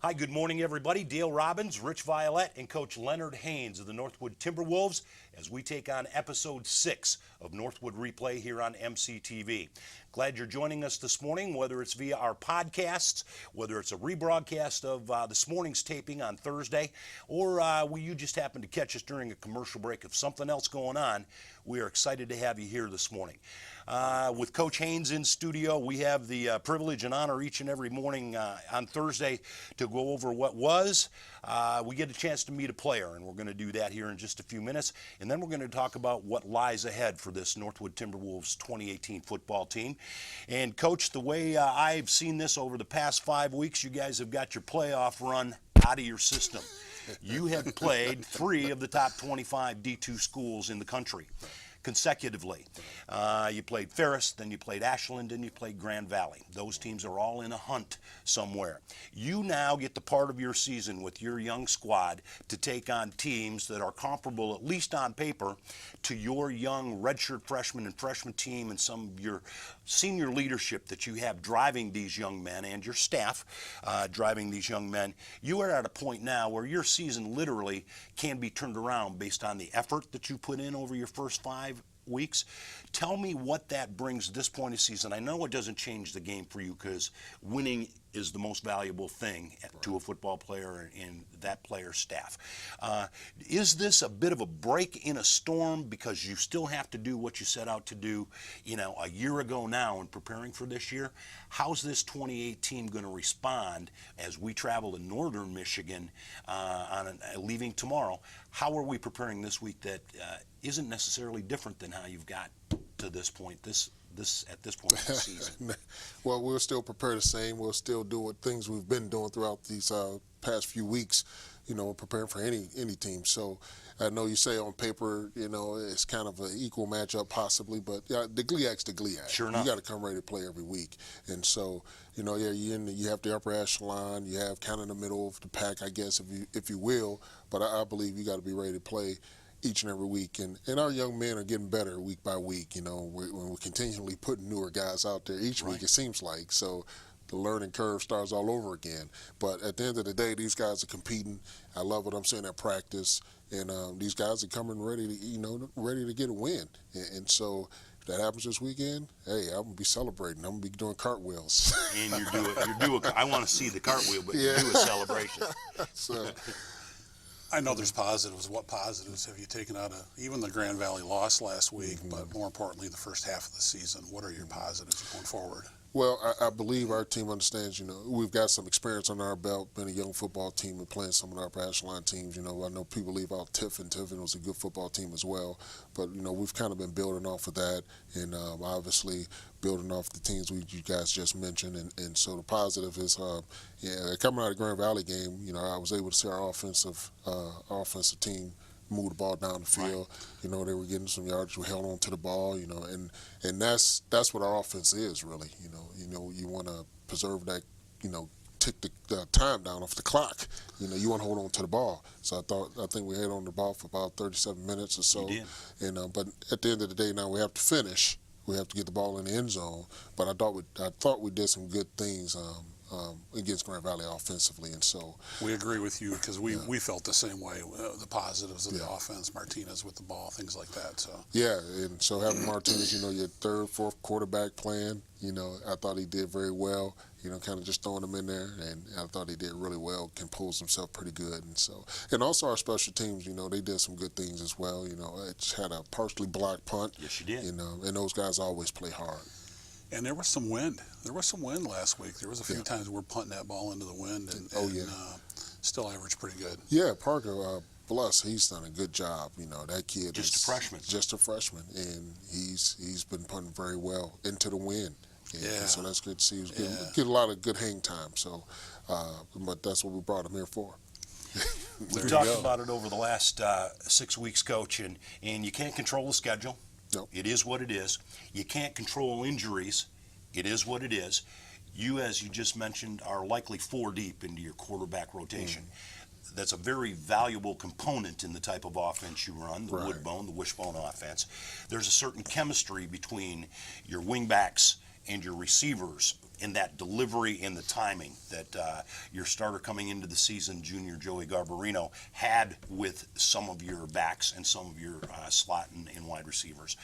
Hi, good morning, everybody. Dale Robbins, Rich Violette, and Coach Leonard Haynes of the Northwood Timberwolves as we take on Episode 6 of Northwood Replay here on MCTV. Glad you're joining us this morning, whether it's via our podcasts, whether it's a rebroadcast of this morning's taping on Thursday, or you just happen to catch us during a commercial break of something else going on. We are excited to have you here this morning. With Coach Haynes in studio, we have the privilege and honor each and every morning on Thursday to go over what was. We get a chance to meet a player, and we're going to do that here in just a few minutes. And then we're going to talk about what lies ahead for this Northwood Timberwolves 2018 football team. And, Coach, the way I've seen this over the past 5 weeks, you guys have got your playoff run out of your system. You have played 3 of the top 25 D2 schools in the country consecutively. You played Ferris, then you played Ashland, and you played Grand Valley. Those teams are all in a hunt somewhere. You now get the part of your season with your young squad to take on teams that are comparable, at least on paper, to your young redshirt freshman and freshman team and some of your senior leadership that you have driving these young men and your staff driving these young men. You are at a point now where your season literally can be turned around based on the effort that you put in over your first 5 weeks. Tell me what that brings at this point of season. I know it doesn't change the game for you because winning is the most valuable thing to a football player and that player's staff. Is this a bit of a break in a storm because you still have to do what you set out to do, a year ago now in preparing for this year? How's this 2018 going to respond as we travel to northern Michigan leaving tomorrow? How are we preparing this week that isn't necessarily different than how you've got to this point, at this point in the season? Well, we'll still prepare the same. We'll still do what things we've been doing throughout these past few weeks, preparing for any team. So I know you say on paper, it's kind of an equal matchup possibly, but the GLIAC's the GLIAC. Sure enough. You got to come ready to play every week. And so, you have the upper echelon, you have kind of the middle of the pack, I guess, if you will. But I believe you got to be ready to play each and every week, and our young men are getting better week by week. We're continually putting newer guys out there each week, it seems like. So the learning curve starts all over again. But at the end of the day, these guys are competing. I love what I'm seeing at practice, and these guys are coming ready to, ready to get a win. And so if that happens this weekend, hey, I'm gonna be celebrating. I'm gonna be doing cartwheels. And I want to see the cartwheel, but you do a celebration. So. I know there's positives. What positives have you taken out of even the Grand Valley loss last week, but more importantly, the first half of the season? What are your positives going forward? Well, I believe our team understands, we've got some experience on our belt, being a young football team and playing some of our upper echelon teams. I know people leave out Tiffin. Tiffin was a good football team as well. But, we've kind of been building off of that and obviously building off the teams you guys just mentioned. And so the positive is, coming out of the Grand Valley game, I was able to see our offensive team move the ball down the field. Right. They were getting some yards. We held on to the ball. And that's what our offense is really. You want to preserve that. Tick the time down off the clock. You want to hold on to the ball. So I think we had on the ball for about 37 minutes or so. You did. And but at the end of the day, now we have to finish. We have to get the ball in the end zone. But I thought we did some good things against Grand Valley offensively, and so we agree with you because we felt the same way. The positives of the offense, Martinez with the ball, things like that. So and so having Martinez, your third, fourth quarterback playing, I thought he did very well. Kind of just throwing him in there, and I thought he did really well. Composed himself pretty good, and also our special teams, they did some good things as well. It had a partially blocked punt. Yes, you did. And those guys always play hard. And there was some wind. There was some wind last week. There was a few times we're punting that ball into the wind, and still averaged pretty good. Yeah, Parker, bless, he's done a good job. That kid just a freshman. Just a freshman, and he's been punting very well into the wind. And so that's good to see. He's getting a lot of good hang time. So, but that's what we brought him here for. We talked about it over the last 6 weeks, Coach, and you can't control the schedule. Nope. It is what it is. You can't control injuries. It is what it is. You, as you just mentioned, are likely 4 deep into your quarterback rotation. That's a very valuable component in the type of offense you run, the woodbone, the wishbone offense. There's a certain chemistry between your wingbacks and your receivers in that delivery and the timing that your starter coming into the season, junior Joey Garbarino, had with some of your backs and some of your slot and wide receivers.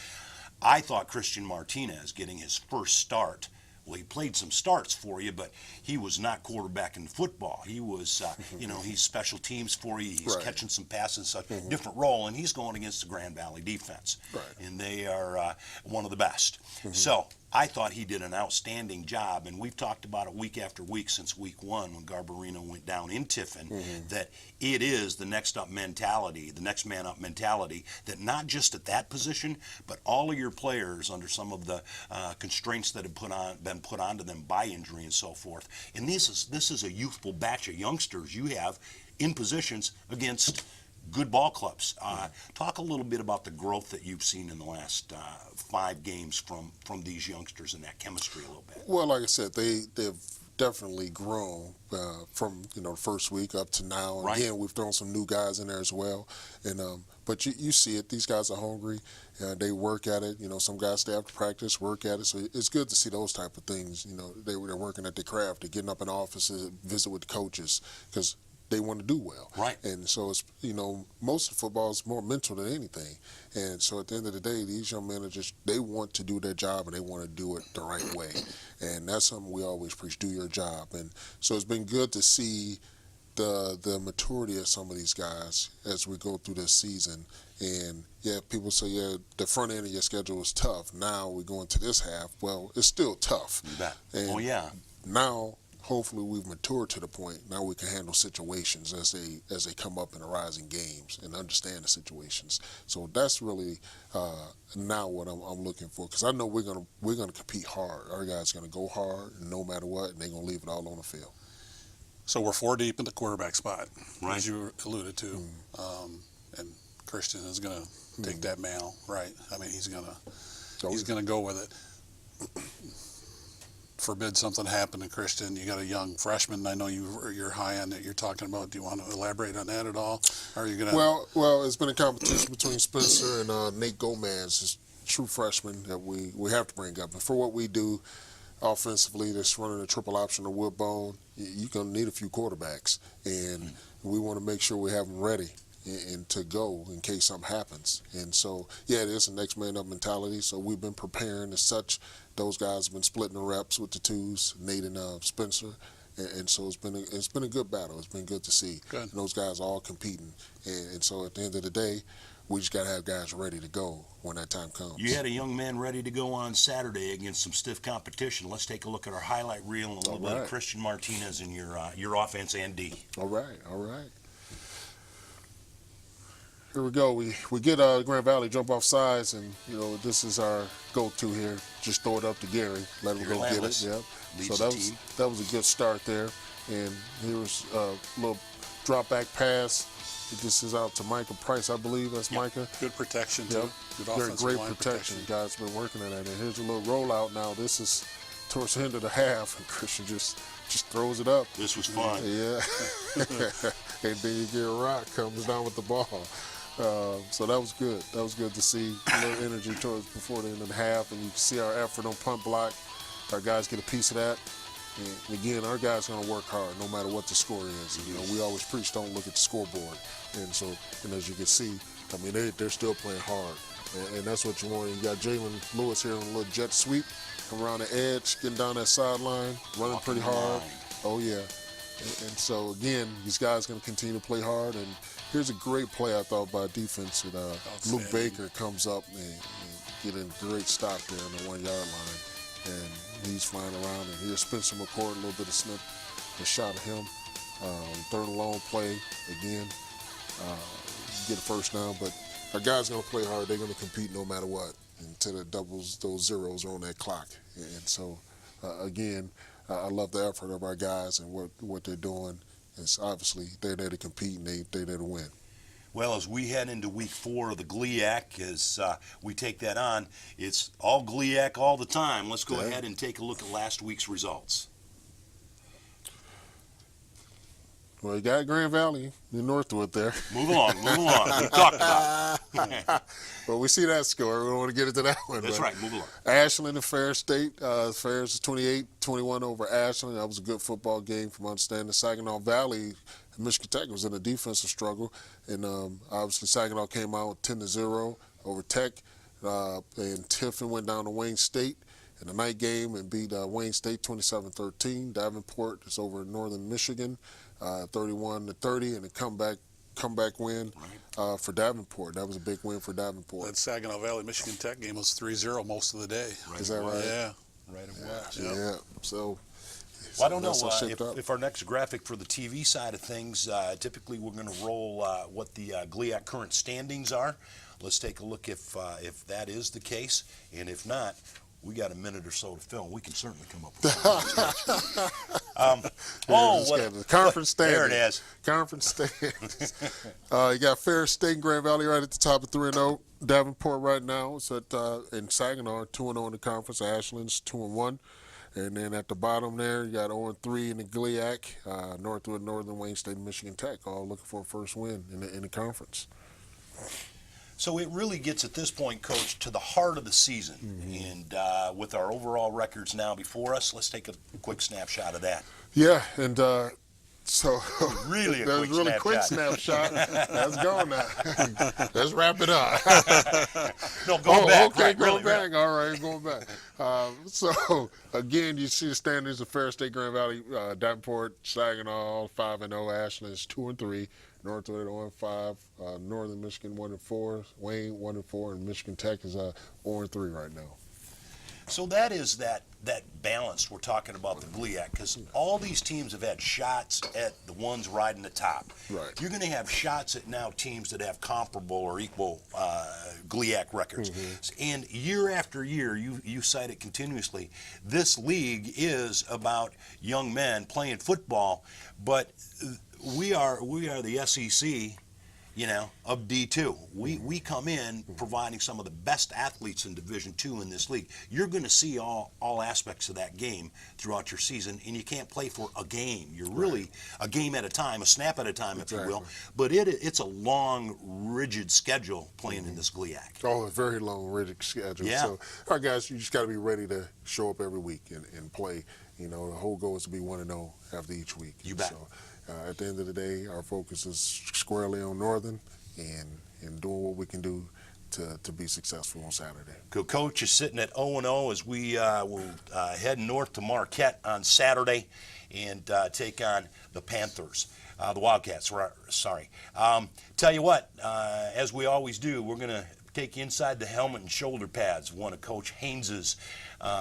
I thought Christian Martinez getting his first start, well, he played some starts for you, but he was not quarterbacking football. He was, he's special teams for you. He's Right. catching some passes, such different role, and he's going against the Grand Valley defense. Right. And they are one of the best. So I thought he did an outstanding job, and we've talked about it week after week since week one when Garbarino went down in Tiffin, that it is the next up mentality, the next man up mentality, that not just at that position, but all of your players under some of the constraints that have been put onto them by injury and so forth. And this is a youthful batch of youngsters you have in positions against good ball clubs. Talk a little bit about the growth that you've seen in the last 5 games from these youngsters and that chemistry a little bit. Well, like I said, they've definitely grown from the first week up to now. Right. Again, we've thrown some new guys in there as well, and but you see it. These guys are hungry. They work at it. Some guys stay after practice, work at it. So it's good to see those type of things. They're working at their craft. They're getting up in offices, visit with the coaches because they want to do well. Right. And so it's most of football is more mental than anything. And so at the end of the day, these young men they want to do their job and they want to do it the right way. And that's something we always preach: do your job. And so it's been good to see the maturity of some of these guys as we go through this season. And people say, the front end of your schedule is tough. Now we go into this half. Well, it's still tough. You bet. And now, hopefully, we've matured to the point now we can handle situations as they come up in the rising games and understand the situations. So that's really now what I'm looking for, because I know we're gonna compete hard. Our guys are gonna go hard no matter what, and they're gonna leave it all on the field. So we're 4 deep in the quarterback spot, Right. as you alluded to, and Christian is going to take that mantle, right? I mean, he's going to go with it. Forbid something happened to Christian. You got a young freshman. I know you're high on that. You're talking about. Do you want to elaborate on that at all? Or are you going to? Well, it's been a competition between Spencer and Nate Gomez, a true freshman that we have to bring up. And for what we do offensively, that's running a triple option or wood bone, you're going to need a few quarterbacks, and we want to make sure we have them ready and to go in case something happens. And so, it is a next man up mentality. So we've been preparing as such. Those guys have been splitting the reps with the twos, Nate and Spencer. And so it's been a good battle. It's been good to see. Good. And those guys all competing. And so at the end of the day, we just got to have guys ready to go when that time comes. You had a young man ready to go on Saturday against some stiff competition. Let's take a look at our highlight reel and a little bit of Christian Martinez in your offense and D. All right. Here we go. We get Grand Valley jump off sides, and this is our go-to here. Just throw it up to Gary, let him go get it. Yep. So that was a good start there. And here was a little drop back pass. This is out to Micah Price, I believe. That's Micah. Good protection, too. Yep. Good Very offensive great line protection. Guys been working on that. And here's a little rollout now. This is towards the end of the half, and Christian just throws it up. This was fun. Yeah. And then you get a rock, comes down with the ball. So that was good. That was good to see a little energy towards before the end of the half, and you can see our effort on punt block. Our guys get a piece of that. And again, our guys are going to work hard no matter what the score is. We always preach don't look at the scoreboard. And so, as you can see, I mean, they're still playing hard. And that's what you want. You got Jalen Lewis here on a little jet sweep, come around the edge, getting down that sideline, running pretty hard. Oh, yeah. And so, again, these guys are going to continue to play hard. And here's a great play, I thought, by defense. Luke Baker comes up and get a great stop there on the 1 yard line. And he's flying around. And here's Spencer McCord, a little bit of snip, a shot of him. Third and long play again. Get a first down. But our guys are going to play hard. They're going to compete no matter what until the doubles, those zeros are on that clock. And so, again, I love the effort of our guys and what they're doing. It's obviously they're there to compete and they're there to win. Well, as we head into week 4 of the GLIAC, as we take that on, it's all GLIAC all the time. Let's go ahead and take a look at last week's results. Well, you got Grand Valley in Northwood there. Move along. We talked about it. But we see that score. We don't want to get into that one. That's right. Move along. Ashland and Ferris State. Ferris is 28-21 over Ashland. That was a good football game from my understanding. Saginaw Valley, Michigan Tech was in a defensive struggle. And obviously Saginaw came out 10-0 over Tech. And Tiffin went down to Wayne State in the night game and beat Wayne State 27-13. Davenport is over in Northern Michigan, 31-30, and a comeback win for Davenport. That was a big win for Davenport. That Saginaw Valley Michigan Tech game was 3-0 most of the day. Is that right? Yeah. Right it was. Yeah. So. Well, I don't know if our next graphic for the TV side of things, typically we're going to roll what the GLIAC current standings are. Let's take a look if that is the case, and if not, we got a minute or so to fill. We can certainly come up with the conference standings. There it is. Conference standings. You got Ferris State and Grand Valley right at the top of 3-0. Davenport right now is at in Saginaw 2-0 in the conference. Ashland's 2-1. And then at the bottom there, you got 0-3 in the GLIAC, Northwood, Northern Wayne State, and Michigan Tech, all looking for a first win in the conference. So it really gets at this point, Coach, to the heart of the season. And with our overall records now before us, let's take a quick snapshot of that. Yeah, and so really that was a really quick snapshot. Let's go now. Let's wrap it up. No, go back. Okay, right, go really, back. Right. All right, going back. So again, you see the standings of Ferris State, Grand Valley, Davenport, Saginaw, 5-0. Ashland is 2-3. Northwood 0-5. Northern Michigan 1-4. Wayne 1-4, and Michigan Tech is 0-3 right now. So that is that balance we're talking about the GLIAC, because all these teams have had shots at the ones riding the top. Right. You're going to have shots at now teams that have comparable or equal GLIAC records. And year after year, you cite it continuously, this league is about young men playing football, but we are the SEC, of D2. We come in providing some of the best athletes in Division II in this league. You're going to see all aspects of that game throughout your season, and you can't play for a game. You're really a game at a time, a snap at a time, if you will. But it's a long, rigid schedule playing in this GLIAC. Oh, a very long, rigid schedule. Yeah. So, all right, guys, you just got to be ready to show up every week and play. The whole goal is to be 1-0 after each week. You bet. So, at the end of the day, our focus is squarely on Northern and doing what we can do to be successful on Saturday. Coach is sitting at 0-0 as we will head north to Marquette on Saturday and take on the Panthers. The Wildcats, sorry. Tell you what, as we always do, we're going to take you inside the helmet and shoulder pads of one of Coach Haynes'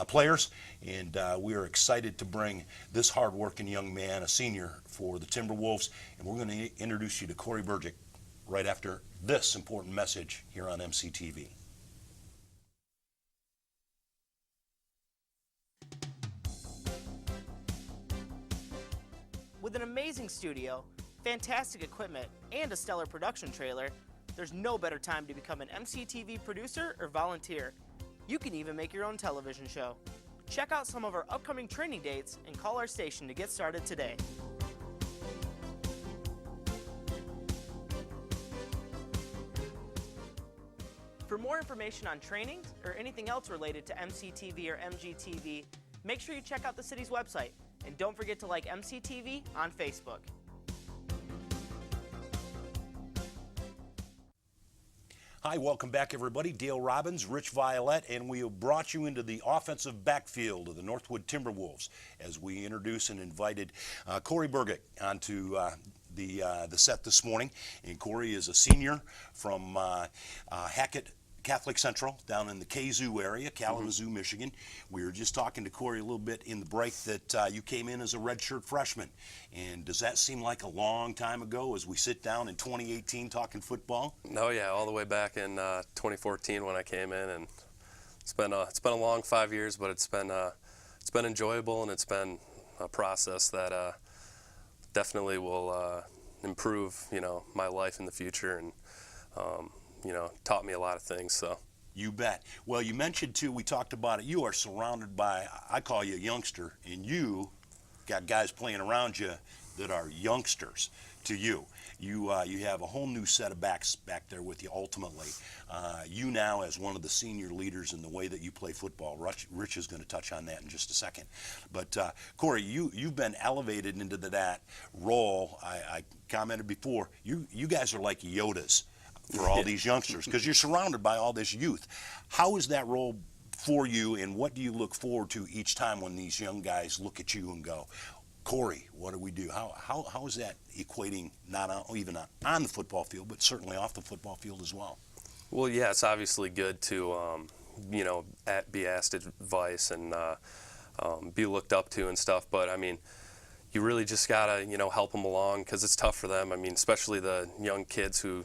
players, and we are excited to bring this hard-working young man, a senior for the Timberwolves, and we're going to introduce you to Corey Burdgick right after this important message here on MCTV. With an amazing studio, fantastic equipment, and a stellar production trailer, there's no better time to become an MCTV producer or volunteer. You can even make your own television show. Check out some of our upcoming training dates and call our station to get started today. For more information on trainings or anything else related to MCTV or MGTV, make sure you check out the city's website, and don't forget to like MCTV on Facebook. Hi, welcome back, everybody. Dale Robbins, Rich Violette, and we have brought you into the offensive backfield of the Northwood Timberwolves as we introduce and invited Corey Burdgick onto the set this morning. And Corey is a senior from Hackett Catholic Central down in the Kazoo area, Kalamazoo, Michigan. We were just talking to Corey a little bit in the break that you came in as a redshirt freshman. And does that seem like a long time ago as we sit down in 2018 talking football? No, yeah, all the way back in 2014 when I came in, and it's been a long 5 years, but it's been enjoyable, and it's been a process that definitely will improve my life in the future, and taught me a lot of things. So you bet. Well, you mentioned too, we talked about it, you are surrounded by, I call you a youngster, and you got guys playing around you that are youngsters to you. You have a whole new set of backs back there with you ultimately. You now, as one of the senior leaders in the way that you play football, Rich is going to touch on that in just a second. But Corey, you've been elevated into that role. I commented before, you guys are like Yodas for all these youngsters because you're surrounded by all this youth. How is that role for you, and what do you look forward to each time when these young guys look at you and go, Corey, what do we do? How is that equating, not even on the football field, but certainly off the football field as well? Well, yeah, it's obviously good to, be asked advice and be looked up to and stuff. But, I mean, you really just got to, help them along because it's tough for them. I mean, especially the young kids who,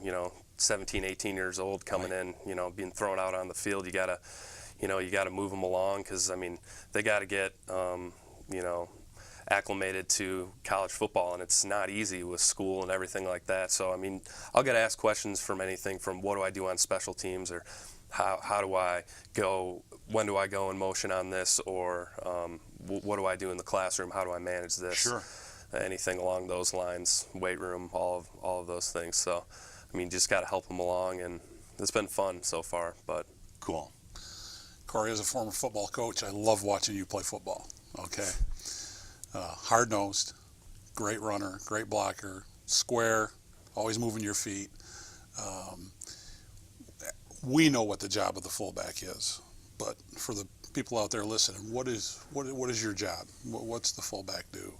17, 18 years old coming in, being thrown out on the field. You got to move them along because, I mean, they got to get, acclimated to college football, and it's not easy with school and everything like that. So, I mean, I'll get asked questions from anything from what do I do on special teams, or how do I go, when do I go in motion on this, or what do I do in the classroom, how do I manage this? Sure. Anything along those lines, weight room, all of those things. So, I mean, just got to help them along, and it's been fun so far. But cool. Corey, as a former football coach, I love watching you play football. Okay. Hard-nosed, great runner, great blocker, square, always moving your feet. We know what the job of the fullback is, but for the people out there listening, what is your job? What's the fullback do?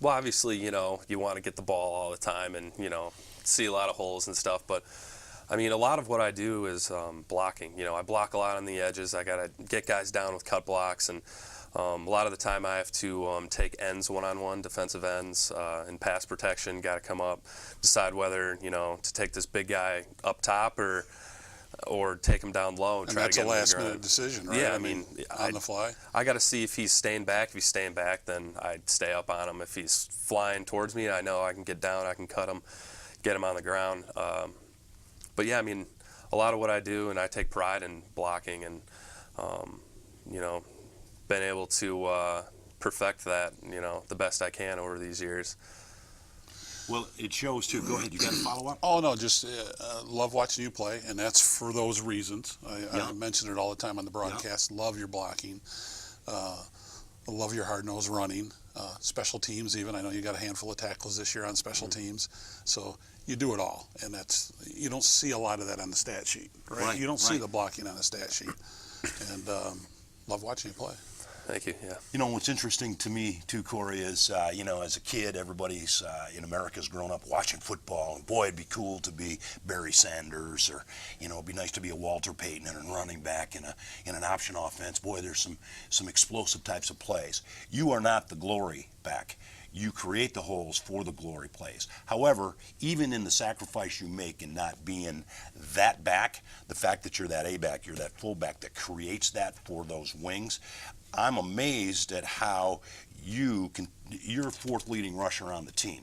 Well, obviously, you want to get the ball all the time and, see a lot of holes and stuff. But, I mean, a lot of what I do is blocking. I block a lot on the edges. I got to get guys down with cut blocks, and a lot of the time I have to take ends one-on-one, defensive ends, in pass protection. Got to come up, decide whether, to take this big guy up top or take him down low and try to get him on the ground. That's a last-minute decision, right? Yeah, I mean, on the fly. I got to see if he's staying back. If he's staying back, then I'd stay up on him. If he's flying towards me, I know I can get down, I can cut him, get him on the ground. But yeah, I mean, a lot of what I do, and I take pride in blocking, and been able to perfect that, the best I can over these years. Well, it shows too. Go ahead. You got to follow up? Oh, no, just love watching you play, and that's for those reasons. I mention it all the time on the broadcast. Love your blocking. Love your hard-nosed running. Special teams even. I know you got a handful of tackles this year on special teams. So you do it all, and you don't see a lot of that on the stat sheet, right? You don't see the blocking on the stat sheet. And love watching you play. Thank you, yeah. What's interesting to me, too, Corey, is, as a kid, everybody's in America's grown up watching football. And boy, it'd be cool to be Barry Sanders, or, it'd be nice to be a Walter Payton and a running back in an option offense. Boy, there's some explosive types of plays. You are not the glory back. You create the holes for the glory plays. However, even in the sacrifice you make in not being that back, the fact that you're that A-back, you're that fullback that creates that for those wings, I'm amazed at how you're fourth leading rusher on the team.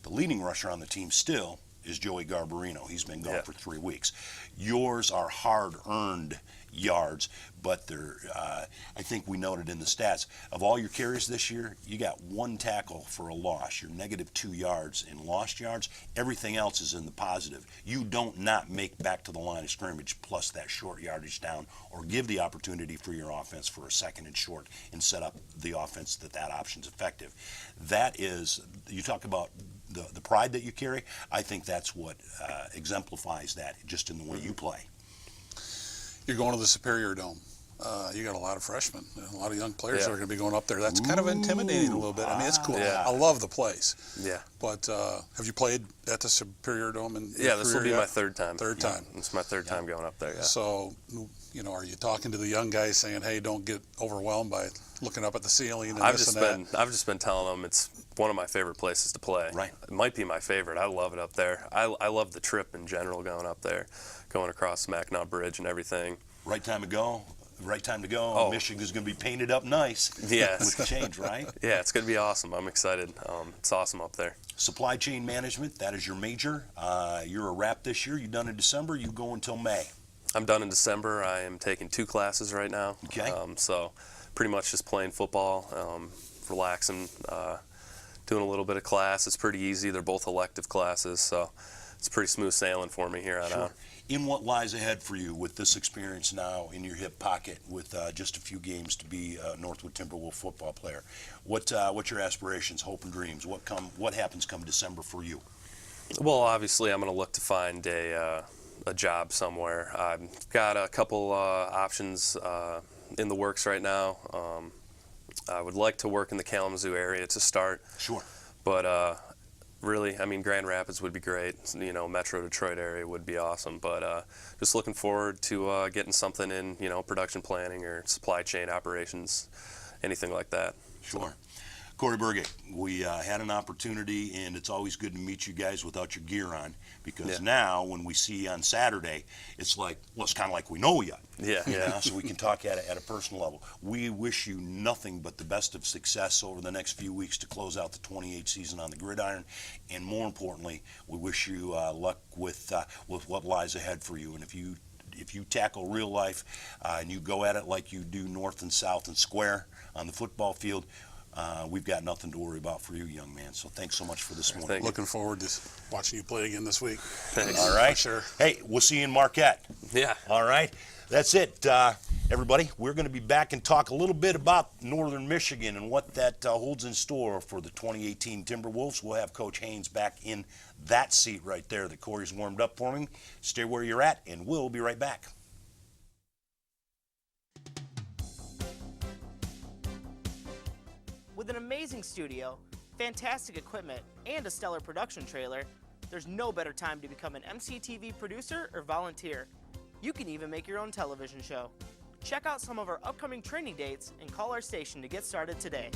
The leading rusher on the team still is Joey Garbarino. He's been gone for 3 weeks. Yours are hard-earned yards, but they're, I think we noted in the stats, of all your carries this year, you got 1 tackle for a loss. You're -2 yards in lost yards. Everything else is in the positive. You don't not make back to the line of scrimmage plus that short yardage down, or give the opportunity for your offense for a second and short and set up the offense that option's effective. That is, you talk about the pride that you carry. I think that's what exemplifies that just in the way you play. You're going to the Superior Dome. You got a lot of freshmen, a lot of young players that are going to be going up there. That's kind of intimidating a little bit. I mean, it's cool. Yeah. I love the place. Yeah. But have you played at the Superior Dome? This will be my third time. Third time. It's my third time going up there, yeah. So, are you talking to the young guys saying, hey, don't get overwhelmed by looking up at the ceiling and I've just been telling them it's one of my favorite places to play. Right. It might be my favorite. I love it up there. I love the trip in general, going up there, going across the Mackinac Bridge and everything. Right time to go. Oh. Michigan's going to be painted up nice. Yes. With the change, right? Yeah, it's going to be awesome. I'm excited. It's awesome up there. Supply chain management, that is your major. You're a wrap this year. You done in December. You go until May. I'm done in December. I am taking 2 classes right now. Okay. So pretty much just playing football, relaxing, doing a little bit of class. It's pretty easy. They're both elective classes, so it's pretty smooth sailing for me here on out. In what lies ahead for you with this experience now in your hip pocket with just a few games to be a Northwood Timberwolves football player? What's your aspirations, hope, and dreams? What happens come December for you? Well, obviously, I'm going to look to find a job somewhere. I've got a couple options in the works right now. I would like to work in the Kalamazoo area to start. Sure. But really, I mean, Grand Rapids would be great. You know, Metro Detroit area would be awesome. But just looking forward to getting something in, you know, production planning or supply chain operations, anything like that. Sure. Corey Burdgick, we had an opportunity, and it's always good to meet you guys without your gear on, because now when we see you on Saturday, it's like, well, it's kind of like we know you. Yeah. So we can talk at a personal level. We wish you nothing but the best of success over the next few weeks to close out the 28 season on the gridiron, and more importantly, we wish you luck with what lies ahead for you. And if you tackle real life and you go at it like you do north and south and square on the football field, we've got nothing to worry about for you, young man. So thanks so much for this morning. Looking forward to watching you play again this week. Thanks. All right. For sure. Hey, we'll see you in Marquette. Yeah. All right. That's it, everybody. We're going to be back and talk a little bit about Northern Michigan and what that holds in store for the 2018 Timberwolves. We'll have Coach Haynes back in that seat right there that Corey's warmed up for me. Stay where you're at, and we'll be right back. With an amazing studio, fantastic equipment, and a stellar production trailer, there's no better time to become an MCTV producer or volunteer. You can even make your own television show. Check out some of our upcoming training dates and call our station to get started today.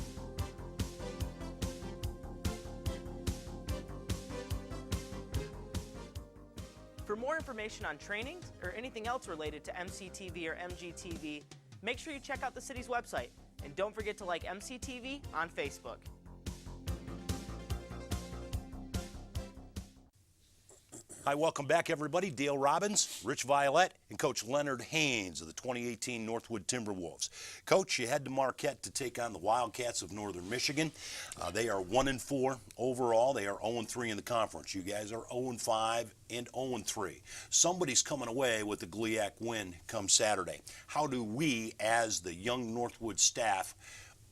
For more information on trainings or anything else related to MCTV or MGTV, make sure you check out the city's website. And don't forget to like MCTV on Facebook. Hi, welcome back, everybody. Dale Robbins, Rich Violette, and Coach Leonard Haynes of the 2018 Northwood Timberwolves. Coach, you head to Marquette to take on the Wildcats of Northern Michigan. They are 1-4 overall. They are 0-3 in the conference. You guys are 0-5 and 0-3. Somebody's coming away with a GLIAC win come Saturday. How do we, as the young Northwood staff,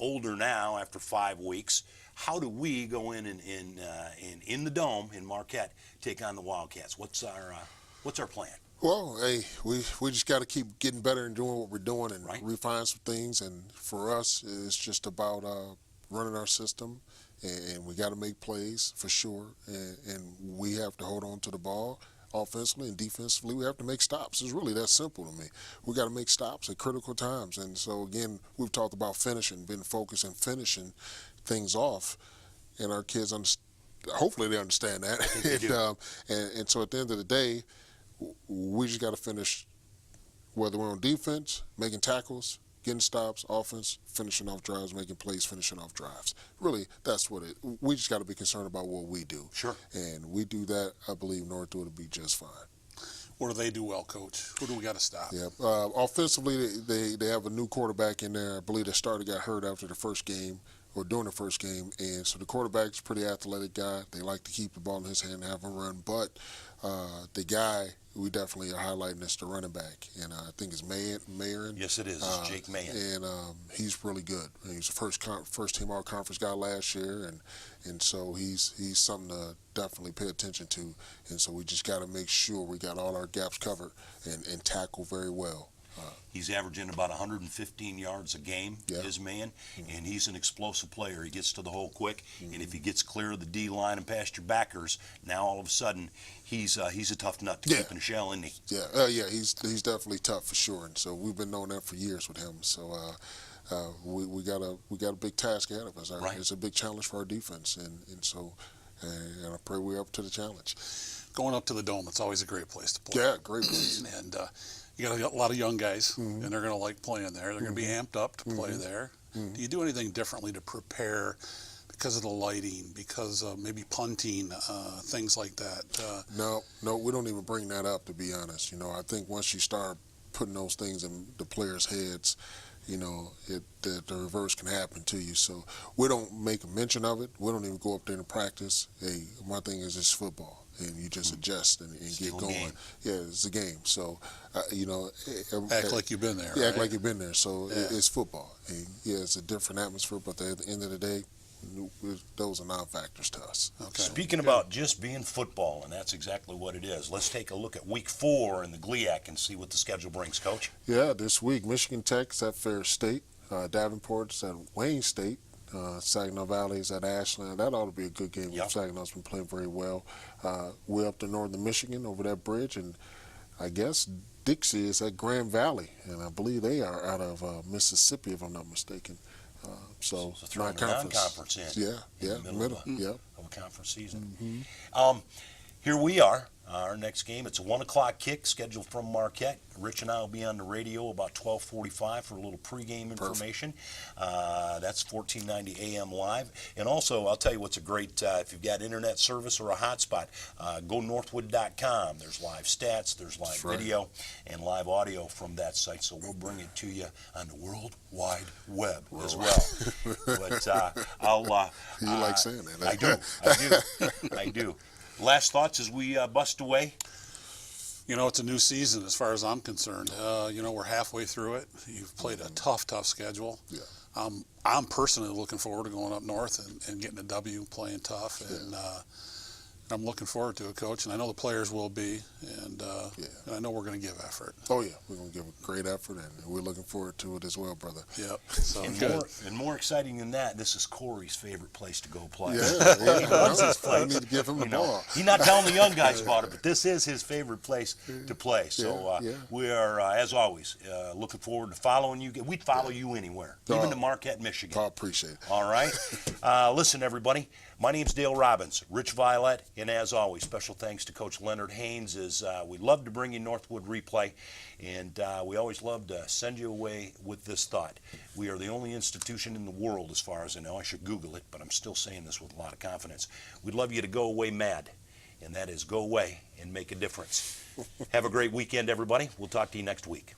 older now after 5 weeks, how do we go in the Dome in Marquette take on the Wildcats? What's our plan? Well, hey, we just got to keep getting better and doing what we're doing and refine some things. And for us, it's just about running our system, and we got to make plays for sure. And we have to hold on to the ball offensively and defensively. We have to make stops. It's really that simple to me. We got to make stops at critical times. And so again, we've talked about finishing, being focused and finishing things off, and our kids hopefully they understand that. And so at the end of the day, we just got to finish, whether we're on defense, making tackles, getting stops, offense, finishing off drives, making plays, finishing off drives. Really, that's what we just got to be concerned about what we do. Sure. And we do that, I believe Northwood will be just fine. What do they do well, Coach? Who do we got to stop? Yeah, offensively, they have a new quarterback in there. I believe the starter got hurt after the first game, or during the first game, and so the quarterback's a pretty athletic guy. They like to keep the ball in his hand and have him run, but the guy we definitely are highlighting is the running back, and I think it's Marin. Yes, it is. It's Jake Mahan. And he's really good. He was the first team all-conference guy last year, and so he's something to definitely pay attention to. And so we just got to make sure we got all our gaps covered and tackle very well. He's averaging about 115 yards a game, his man, and he's an explosive player. He gets to the hole quick, and if he gets clear of the D line and past your backers, now all of a sudden he's a tough nut to keep in the shell, isn't he? Yeah, he's definitely tough for sure, and so we've been knowing that for years with him. So we got a big task ahead of us. It's a big challenge for our defense, and so I pray we're up to the challenge. Going up to the Dome, it's always a great place to play. Yeah, great place. And you got a lot of young guys, and they're going to like playing there. They're going to be amped up to play there. Do you do anything differently to prepare because of the lighting, because of maybe punting, things like that? No, we don't even bring that up, to be honest. I think once you start putting those things in the players' heads, that the reverse can happen to you. So we don't make a mention of it. We don't even go up there to practice. Hey, my thing is it's football, and you just adjust and get going. Game. Yeah, it's a game. So, Act like you've been there. Yeah, right? act like you've been there. So Yeah. it's football. And yeah, it's a different atmosphere, but at the end of the day, those are non-factors to us. Okay. Speaking about just being football, and that's exactly what it is. Let's take a look at Week 4 in the GLIAC and see what the schedule brings, Coach. Yeah, this week, Michigan Tech is at Ferris State, Davenport's at Wayne State, Saginaw Valley is at Ashland. That ought to be a good game. Yep. Saginaw's been playing very well. We're up to northern Michigan over that bridge, and I guess Dixie is at Grand Valley, and I believe they are out of Mississippi, if I'm not mistaken. So throwing the non-conference in. Yeah, the middle yeah. of a conference season. Mm-hmm. Here we are. Our next game, it's a 1 o'clock kick scheduled from Marquette. Rich and I will be on the radio about 12:45 for a little pregame information. That's 1490 AM live. And also, I'll tell you what's a great, if you've got internet service or a hotspot, go northwood.com. There's live stats, there's live video, and live audio from that site. So we'll bring it to you on the World Wide Web as well. But I'll... You like saying that. I do. Last thoughts as we bust away? It's a new season as far as I'm concerned. We're halfway through it. You've played a tough schedule. Yeah. I'm personally looking forward to going up north and getting a W, playing tough, and I'm looking forward to it, Coach. And I know the players will be, and I know we're going to give effort. Oh yeah, we're going to give a great effort, and we're looking forward to it as well, brother. Yep. So good. More exciting than that, this is Corey's favorite place to go play. Yeah, He loves this place. We need to give him the ball. He's not telling the young guys about it, but this is his favorite place to play. So we are, as always, looking forward to following you. We'd follow you anywhere, even to Marquette, Michigan. I appreciate it. All right. Listen, everybody, my name's Dale Robbins, Rich Violette, and as always, special thanks to Coach Leonard Haynes. We love to bring you Northwood Replay, and we always love to send you away with this thought. We are the only institution in the world, as far as I know. I should Google it, but I'm still saying this with a lot of confidence. We'd love you to go away mad, and that is go away and make a difference. Have a great weekend, everybody. We'll talk to you next week.